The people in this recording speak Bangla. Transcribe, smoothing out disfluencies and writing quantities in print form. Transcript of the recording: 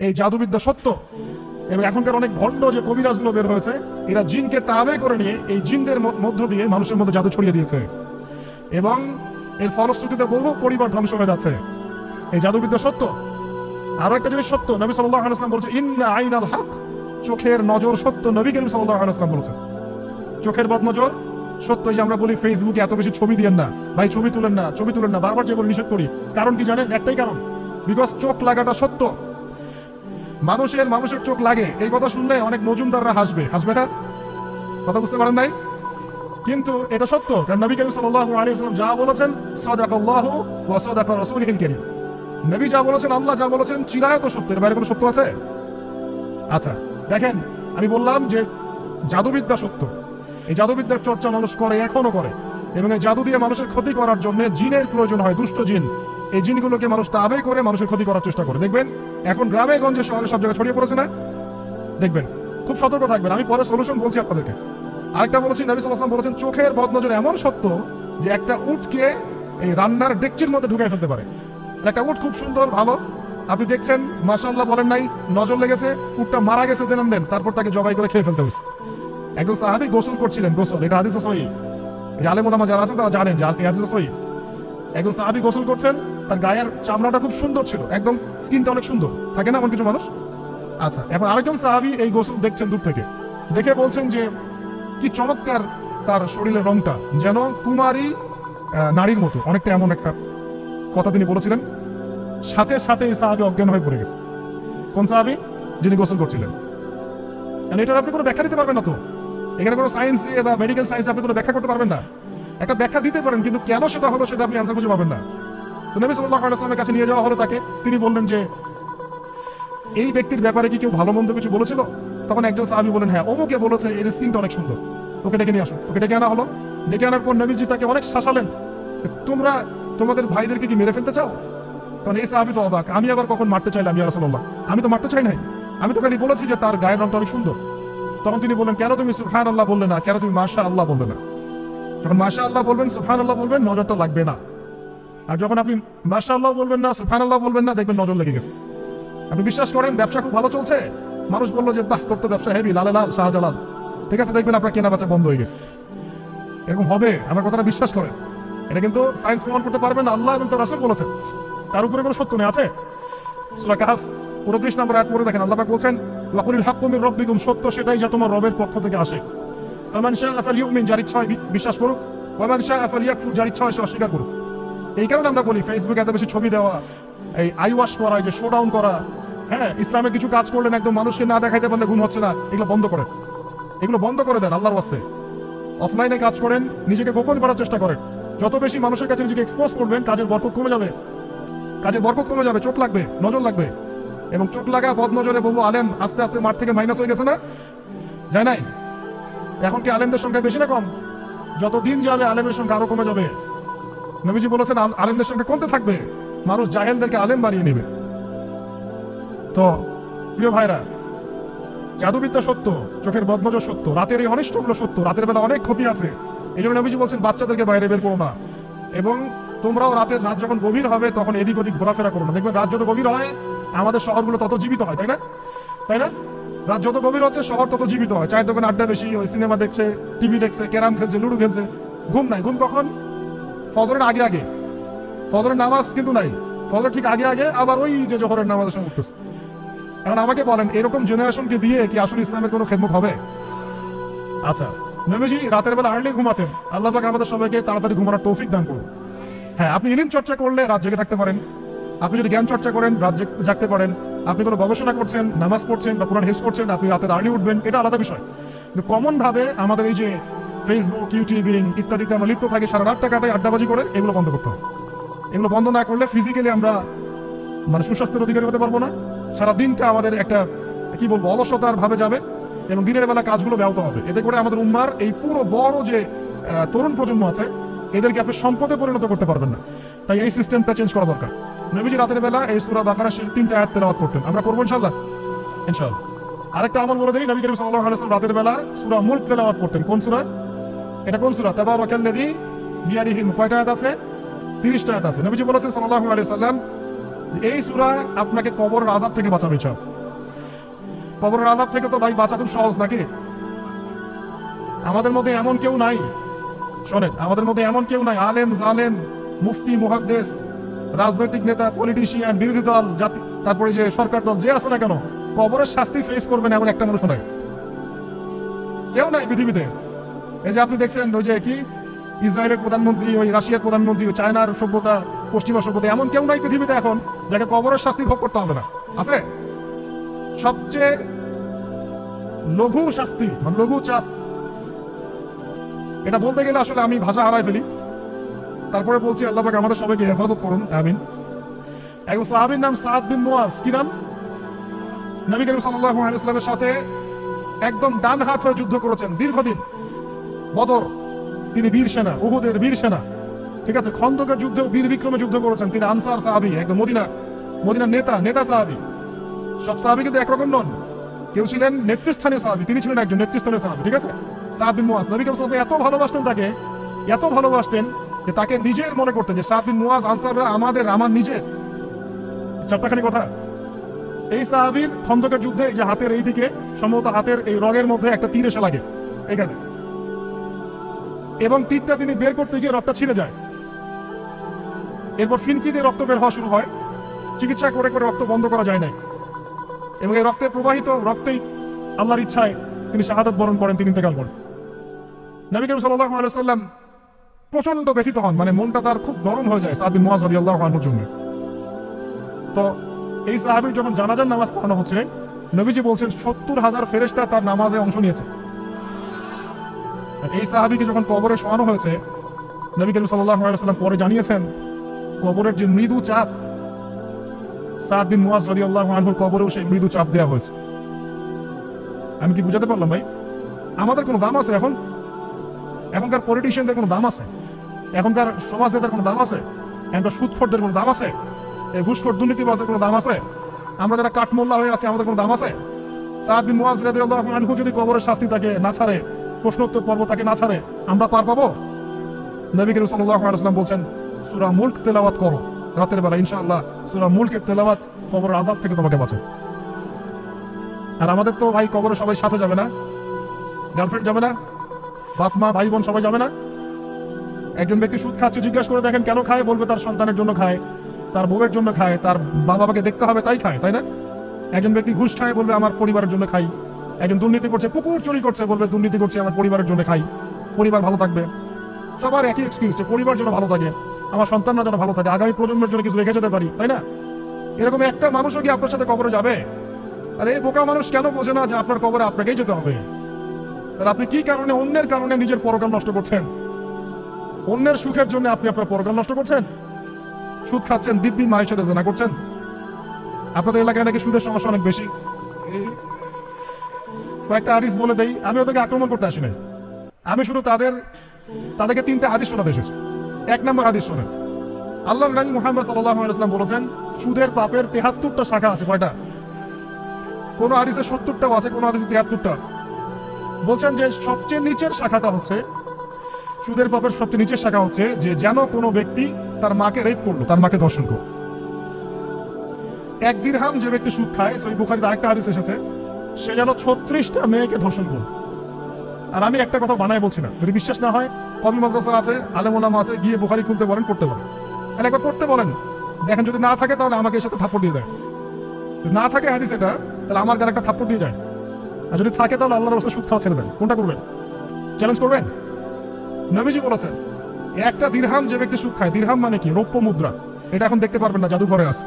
এই জাদুবিদ্যা সত্য। এবং এখনকার অনেক ভণ্ড যে কবিরাজগুলো বের হয়েছে, এরা জিনকে তাবে করে নিয়ে এই জিনদের মধ্য দিয়ে মানুষের মধ্যে জাদু ছড়িয়ে দিয়েছে, এবং এর ফলশ্রুতিতে বহু পরিবার ধ্বংস হয়ে যাচ্ছে। এই জাদুবিদ্যা সত্য। আরো একটা জিনিস সত্য, নবী সাল্লাল্লাহু আলাইহি ওয়াসাল্লাম বলেছেন ইন্না আইনাল হক, চোখের নজর সত্য। নবী করিম সাল্লাল্লাহু আলাইহি ওয়াসাল্লাম বলেছেন চোখের বদনজর সত্য। যে আমরা বলি ফেসবুকে এত বেশি ছবি দিয়েন না ভাই, ছবি তুলেন না, ছবি তুলেন না, বারবার যে বলি নিষেধ করি, কারণ কি জানেন? একটাই কারণ, বিকজ চোখ লাগাটা সত্য। মানুষের চোখ লাগে, এই কথা শুনলে অনেক মজুমদাররা হাসবে না? কথা বুঝতে পারেন নাই? কিন্তু এটা সত্য, কারণ নবী করিম সাল্লাল্লাহু আলাইহি ওয়াসাল্লাম যা বলেছেন সাদাকাল্লাহু ওয়া সাদাকা রাসূলুল কারীম, নবী যা বলেছেন, আল্লাহ যা বলেছেন চিরায়ত সত্য, এর বাইরে কোনো সত্য আছে? আচ্ছা দেখেন, আমি বললাম যে জাদুবিদ্যা সত্য। এই জাদুবিদ্যার চর্চা মানুষ করে, এখনো করে, এবং এই জাদু দিয়ে মানুষের ক্ষতি করার জন্য জিনের প্রয়োজন হয়, দুষ্ট জিন। এই জিনগুলোকে মানুষ তাবে করে মানুষের ক্ষতি করার চেষ্টা করে। দেখবেন এখন গ্রামে গঞ্জে শহরে সব জায়গায় ছড়িয়ে পড়েছে না? দেখবেন, খুব সতর্ক থাকবেন। আমি পরে সলিউশন বলছি আপনাদেরকে। আরেকটা বলেছি, নবী সাল্লাল্লাহু আলাইহি ওয়াসাল্লাম বলেছেন চোখের বদনজর এমন সত্য যে একটা উটকে এই রান্নার ডেকচির মধ্যে ঢুকাই ফেলতে পারে। একটা উট খুব সুন্দর, ভালো, আপনি দেখছেন মাশাআল্লাহ বলেন নাই, নজর লেগেছে, উটটা মারা গেছে দেন, তারপর তাকে জবাই করে খেয়ে ফেলতে হয়েছে। একজন সাহাবী গোসল করছিলেন, গোসল, এটা হাদিসে সহিহ, এই আলেম ওলামা যারা আছেন তারা জানেন যে এই হাদিসে সহিহ। একজন সাহাবী গোসল করছেন, তার গায়ের চামড়াটা খুব সুন্দর ছিল, একদম স্কিনটা অনেক সুন্দর থাকে না এমন কিছু মানুষ? আচ্ছা, এখন আরেকজন সাহাবী এই গোসল দেখছেন দূর থেকে, দেখে বলছেন যে কি চমৎকার তার শরীরের রংটা, যেন কুমারী নারীর মতো, অনেকটা এমন একটা কথা তিনি বলেছিলেন। সাথে সাথে এই সাহাবী অজ্ঞান হয়ে পড়ে গেছে। কোন সাহাবী? যিনি গোসল করছিলেন। এটার আপনি কোনো ব্যাখ্যা দিতে পারবেন না তো, এখানে কোনো সায়েন্স দিয়ে বা মেডিকেল সায়েন্স আপনি কোনো ব্যাখ্যা করতে পারবেন না। একটা ব্যাখ্যা দিতে পারেন, কিন্তু কেন সেটা হলো সেটা আপনি অ্যান্সার খুঁজে পাবেন না। তো নবী সাল্লাল্লাহু আলাইহি ওয়াসাল্লামের কাছে নিয়ে যাওয়া হলো তাকে, তিনি বললেন যে এই ব্যক্তির ব্যাপারে কি কেউ ভালো মন্দ কিছু বলেছিল? তখন একজন সাহাবী বলেন হ্যাঁ, অমুকে বলেছে এর স্কিনটা অনেক সুন্দর, তোকে ডেকে নিয়ে আসো। ওকে ডেকে আনা হলো। ডেকে আনার পর নবীজি তাকে অনেক শাসালেন, তোমরা তোমাদের ভাইদেরকে কি মেরে ফেলতে চাও? তখন এই সাহাবী তো অবাক, আমি আবার কখন মারতে চাইলাম ইয়া রাসূলুল্লাহ? আমি তো মারতে চাই নাই, আমি তো খালি বলেছি যে তার গায়ের রংটা অনেক সুন্দর। তখন তিনি বললেন কেন তুমি সুবহানাল্লাহ বললে না, কেন তুমি মাশাআল্লাহ বললে না? যখন মাশাআল্লাহ বলবেন, সুবহানাল্লাহ বলবেন, নজরটা লাগবে না। আর যখন আপনি মাশাআল্লাহ বলবেন না, সুবহানাল্লাহ বলবেন না, দেখবেন নজর লেগে গেছে। আপনি বিশ্বাস করেন ব্যবসা খুব ভালো চলছে, মানুষ বললো যে বাহ তোর তো ব্যবসা হেভি, লালে লাল শাহজালাল, ঠিক আছে, দেখবেন আপনার কেনা বেচা বন্ধ হয়ে গেছে। এরকম হবে, আমার কথাটা বিশ্বাস করেন। এটা কিন্তু সায়েন্স প্রমাণ করতে পারবেন না, আল্লাহ এবং তার রাসূল বলেছেন, তার উপরে কোনো সত্য নেই। আছে সূরা কাহফ 29 নম্বর আয়াত পড়ে দেখেন, আল্লাহ পাক বলছেন ওয়াকুলিল হাক্কু মির রাব্বিকুম, সত্য সেটাই যা তোমার রবের পক্ষ থেকে আসে। ফামান শাআ ফালইউমিন, যার ইচ্ছা হয় বিশ্বাস করুক, ওয়া মান শাআ ফালইয়াকফুর, যার ইচ্ছা হয় সে অস্বীকার করুক। এই কারণে আমরা বলি ফেসবুকে এত বেশি ছবি দেওয়া, এই আই ওয়াশ করা, এই যে শো ডাউন করা, হ্যাঁ, ইসলামে কিছু কাজ করলেন একদম মানুষকে না দেখাইতে পারলে ঘুম হচ্ছে না, এগুলো বন্ধ করেন, এগুলো বন্ধ করে দেন আল্লাহর ওয়াস্তে। অফলাইনে কাজ করেন, নিজেকে গোপন করার চেষ্টা করেন। যত বেশি মানুষের কাছে নিজেকে এক্সপোজ করবেন, কাজের বরকত কমে যাবে, চোখ লাগবে, নজর লাগবে। এবং চোখ লাগা বদনজরে বহু আলেম আস্তে আস্তে মাঠ থেকে মাইনাস হয়ে গেছে না? যায় নাই? এখন কি আলেমদের সংখ্যা বেশি না কম? যত দিন যাবে আলেমের সংখ্যা আরো কমে যাবে। নবীজি বলেছেন আলেমদের সংখ্যা কমতে থাকবে, মানুষ জাহেলদেরকে আলেম বানিয়ে নেবে। তো প্রিয় ভাইরা, জাদুবিদ্যা সত্য, চোখের বদনজর সত্য, রাতের এই অনিষ্টগুলো সত্য, রাতের বেলা অনেক ক্ষতি আছে। এই জন্য নবীজি বলছেন বাচ্চাদেরকে বাইরে বের করো না, এবং তোমরাও রাত যখন গভীর হবে তখন এদিক ওদিক ঘোরাফেরা করো না। দেখবেন রাত যত গভীর হয় আমাদের শহরগুলো তত জীবিত হয়, তাই না? রাত যত গভীর হচ্ছে শহর তত জীবিত হয়। চায়ের দোকানে আড্ডা বেশি, ওই সিনেমা দেখছে, টিভি দেখছে, ক্যারাম খেলছে, লুডো খেলছে, ঘুম নাই। ঘুম কখন? ফজরের আগে আগে। ফজরের নামাজ কিন্তু নাই, ফজরের ঠিক আগে আগে আবার ওই যে জোহরের নামাজের সময় উঠতেছে। এখন আমাকে বলেন এরকম জেনারেশনকে দিয়ে কি আসলে ইসলামের কোনো খেদমত হবে? আচ্ছা, নবীজি রাতের বেলা আর্লি ঘুমাতেন, আল্লাহ পাক আমাদের সবাইকে তাড়াতাড়ি ঘুমানোর তৌফিক দান করুন। হ্যাঁ, আপনি ইলম চর্চা করলে রাত জেগে থাকতে পারেন, আপনি যদি জ্ঞান চর্চা করেন রাত জাগতে পারেন, আপনি কোনো গবেষণা করছেন, নামাজ পড়ছেন বা কোরআন হিফজ করছেন, আপনি রাতের আর্লি উঠবেন, এটা আলাদা বিষয়। কিন্তু কমন ভাবে আমাদের এই যে ফেসবুক, ইউটিউবিং ইত্যাদিতে আমরা লিপ্ত থাকি, সারা রাতটা কাটাই আড্ডাবাজি করে, এগুলো বন্ধ করতে হবে। এগুলো বন্ধ না করলে ফিজিক্যালি আমরা সুস্বাস্থ্যের অধিকারী হতে পারবো না। সারা দিনটা আমাদের একটা কি বলবো অলসতার ভাবে যাবে, এবং দিনের বেলা কাজগুলো ব্যাহত হবে। এতে করে আমাদের উম্মার এই পুরো বড় যে তরুণ প্রজন্ম আছে এদেরকে আপনি সম্পদে পরিণত করতে পারবেন না। তাই এই সিস্টেমটা চেঞ্জ করা দরকার। নবীজি রাতের বেলা এই সূরা বাকারার শেষ 3টা আয়াত তেলাওয়াত করতেন, আমরা করবো ইনশাআল্লাহ। আরেকটা আমল বলে দেই, নবী করিম সাল্লাল্লাহু আলাইহি ওয়াসাল্লাম রাতের বেলা সূরা মুলক তেলাওয়াত করতেন। কোন সূরা এটা? কোন সূরা? তাবারাকাল্লাযী বিয়াদিহিল মুলক। কয়টা আয়াত আছে? 30টা আয়াত আছে। নবীজি বলেছেন সাল্লাল্লাহু আলাইহি ওয়াসাল্লাম এই সূরা আপনাকে কবরের আযাব থেকে বাঁচাবে। কবরের আযাব থেকে তো ভাই বাঁচা খুব সহজ নাকি? আমাদের মধ্যে এমন কেউ নাই, শোনেন, আমাদের মধ্যে এমন কেউ নাই, আলেম জালেম মুফতি মুহাদ্দিস রাজনৈতিক নেতা পলিটিশিয়ান বিরোধী দল জাতি তারপরে যে সরকার দল যে আছে না কেন, কবরের শাস্তি ফেস করবে না এমন একটা মানুষ নাই, কেউ নাই পৃথিবীতে। এই যে আপনি দেখছেন ওই যে কি ইসরায়েলের প্রধানমন্ত্রী, ওই রাশিয়ার প্রধানমন্ত্রী, ওই চায়নার সভ্যতা, পশ্চিমা সভ্যতা, এমন কেউ নাই পৃথিবীতে এখন যাকে কবরের শাস্তি ভোগ করতে হবে না। আছে? সবচেয়ে লঘু শাস্তি মানে লঘু চাপ, এটা বলতে গেলে আসলে আমি ভাষা হারাই ফেলি। তারপরে বলছি আল্লাহ পাক আমাদের সবাইকে হেফাজত করুন, আমিন। একজন সাহাবীর নাম সাদ বিন মুয়াজ, কি নাম? নবী করিম সাল্লাল্লাহু আলাইহি ওয়াসাল্লামের সাথে একদম ডান হাত হয়ে যুদ্ধ করেছেন দীর্ঘদিন। বদর তিনি বীর সেনা, উহুদের বীর সেনা, ঠিক আছে। খন্দকের যুদ্ধেও বীর বিক্রমে যুদ্ধ করেছেন। তিনি আনসার সাহাবী, একদম মদিনার নেতা সাহাবী। সব সাহাবী কিন্তু একরকম নন, কেউ ছিলেন নেতৃস্থানীয় সাহাবী, তিনি ছিলেন একজন নেতৃস্থানীয় সাহাবী, ঠিক আছে। সাদ বিন মুয়াজ, নবী করিম সাল্লাল্লাহু আলাইহি ওয়াসাল্লাম এত ভালোবাসতেন তাকে, এত ভালোবাসতেন যে তাকে নিজের মনে করতেন যে সাদ বিন মুয়াজ আনসাররা আমার নিজের। চারটাখানি কথা। এই সাহাবীর খন্দকের যুদ্ধে এই যে হাতের এই দিকে সম্ভবত হাতের এই রগের মধ্যে একটা তীর এসে লাগে এখানে, এবং তীরটা তিনি বের করতে গিয়ে রক্তটা ছিঁড়ে যায়। এরপর ফিনকি দিয়ে রক্ত বের হওয়া শুরু হয়। চিকিৎসা করে করে রক্ত বন্ধ করা যায় নাই, এবং এই রক্তে প্রবাহিত রক্তেই আল্লাহর ইচ্ছায় তিনি শাহাদাত বরণ করেন, তিনি ইন্তেকাল করেন। নবী করিম সাল্লাল্লাহু আলাইহি ওয়াসাল্লাম প্রচন্ড ব্যথিত হন, মানে মনটা তার খুব নরম হয়ে যায় সাদ বিন মুয়াজ রাদিয়াল্লাহু আনহুর জন্য। তো এই সাহাবীর যখন জানাজার নামাজ পড়ানো হচ্ছে, নবীজি বলছেন 70,000 ফেরেশতা তার নামাজে অংশ নিয়েছে। এই সাহাবীকে যখন কবরে শোয়ানো হয়েছে, নবী করিম সাল্লাল্লাহু আলাইহি ওয়াসাল্লাম পরে জানিয়েছেন কবরের যে মৃদু চাপ, সাদ বিন মুয়াজ রাদিয়াল্লাহু আনহুর কবরেও সেই মৃদু চাপ দেওয়া হয়েছে। আমি কি বুঝাতে পারলাম ভাই? আমাদের কোনো দাম আছে এখন? এখনকার পলিটিশিয়ানদের কোনো দাম আছে? এখনকার সমাজ নেতার কোনো দাম আছে? এখনকার সুদখোরদের কোনো দাম আছে? এই ঘুষখোর দুর্নীতিবাজদের কোনো দাম আছে? আমরা যারা কাঠমোল্লা হয়ে আছি আমাদের কোনো দাম আছে? সাদ বিন মুয়াজ রাদিয়াল্লাহু আনহু যদি কবরের শাস্তি তাকে না ছাড়ে, প্রশ্নোত্তর পর্ব তাকে না ছাড়ে, আমরা পার পাবো? নবী করিম সাল্লাল্লাহু আলাইহি ওয়াসাল্লাম বলছেন সূরা মুলক তেলাওয়াত করো রাতের বেলা, ইনশাআল্লাহ সূরা মুলকের তেলাওয়াত কবরের আযাব থেকে তোমাকে বাঁচাবে। আর আমাদের তো ভাই কবরে সবাই সাথে যাবে না, গার্লফ্রেন্ড যাবে না, বাপ মা ভাই বোন সবাই যাবে না। একজন ব্যক্তি সুদ খাচ্ছে, জিজ্ঞাসা করে দেখেন কেন খায়, বলবে তার সন্তানের জন্য খায়, তার বউয়ের জন্য খায়, তার বাবাকে দেখতে হবে তাই খায়, তাই না? একজন ব্যক্তি ঘুষ খায়, বলবে আমার পরিবারের জন্য খাই। একজন দুর্নীতি করছে, পুকুর চুরি করছে, বলবে দুর্নীতি করছে আমার পরিবারের জন্য খাই, পরিবার ভালো থাকবে। সবার একই এক্সকিউজ, পরিবার যেন ভালো থাকে, আমার সন্তানরা যেন ভালো থাকে, আগামী প্রজন্মের জন্য কিছু রেখে যেতে পারি, তাই না? এরকম একটা মানুষও কি আপনার সাথে কবরে যাবে? আর এই বোকা মানুষ কেন বোঝে না যে আপনার কবরে আপনাকেই যেতে হবে? তাহলে আপনি কি কারণে অন্যের কারণে নিজের পরকাল নষ্ট করছেন? অন্যের সুখের জন্য আপনি আপনার পরকাল নষ্ট করছেন। সুদ খাচ্ছেন, দিব্যি মায়ের সাথে জেনা করছেন। আপনাদের এলাকায় নাকি সুদের সমস্যা অনেক বেশি। কয়েকটা হাদিস বলে দেই, আমি ওদেরকে আক্রমণ করতে আসি নাই, আমি শুধু তাদেরকে 3টা হাদিস শোনাতে এসেছি। 1 নম্বর হাদিস শোনেন। আল্লাহর নবী মুহাম্মদ সাল্লাল্লাহু আলাইহি ওয়াসাল্লাম বলেছেন সুদের পাপের 73টা শাখা আছে। কয়টা? কোন হাদিসে 70টাও আছে, কোন হাদিসে 73টা আছে। বলছেন যে সবচেয়ে নিচের শাখাটা হচ্ছে, সুদের পাপের সবচেয়ে নিচের শাখা হচ্ছে যে যেন কোনো ব্যক্তি তার মাকে রেপ করলো, তার মাকে ধর্ষণ করলো। 1 দিরহাম যে ব্যক্তি সুদ খায়, সহিহ বুখারীতে আরেকটা হাদিস এসেছে, সে যেন 36টা মেয়েকে ধর্ষণ করলো। আর আমি একটা কথা বানায় বলছি না, যদি বিশ্বাস না হয় কওমি মাদ্রাসা আছে, আলেম ওলামা আছে, গিয়ে বুখারী খুলতে বলেন, পড়তে বলেন। তাহলে একবার পড়তে বলেন, দেখেন যদি না থাকে তাহলে আমাকে এর সাথে থাপ্পড় দিয়ে দেয়। যদি না থাকে হাদিস এটা, তাহলে আমার গায়ে একটা থাপ্পড় দিয়ে যায়। আর যদি থাকে তাহলে আল্লাহর রাস্তায় সুদ খাওয়া ছেড়ে দেন। কোনটা করবেন? চ্যালেঞ্জ করবেন? নবীজি বলেছেন 1টা দিরহাম যে ব্যক্তি সুদ খায়, দিরহাম মানে কি? রৌপ্য মুদ্রা। এটা এখন দেখতে পারবেন না, জাদুঘরে আছে।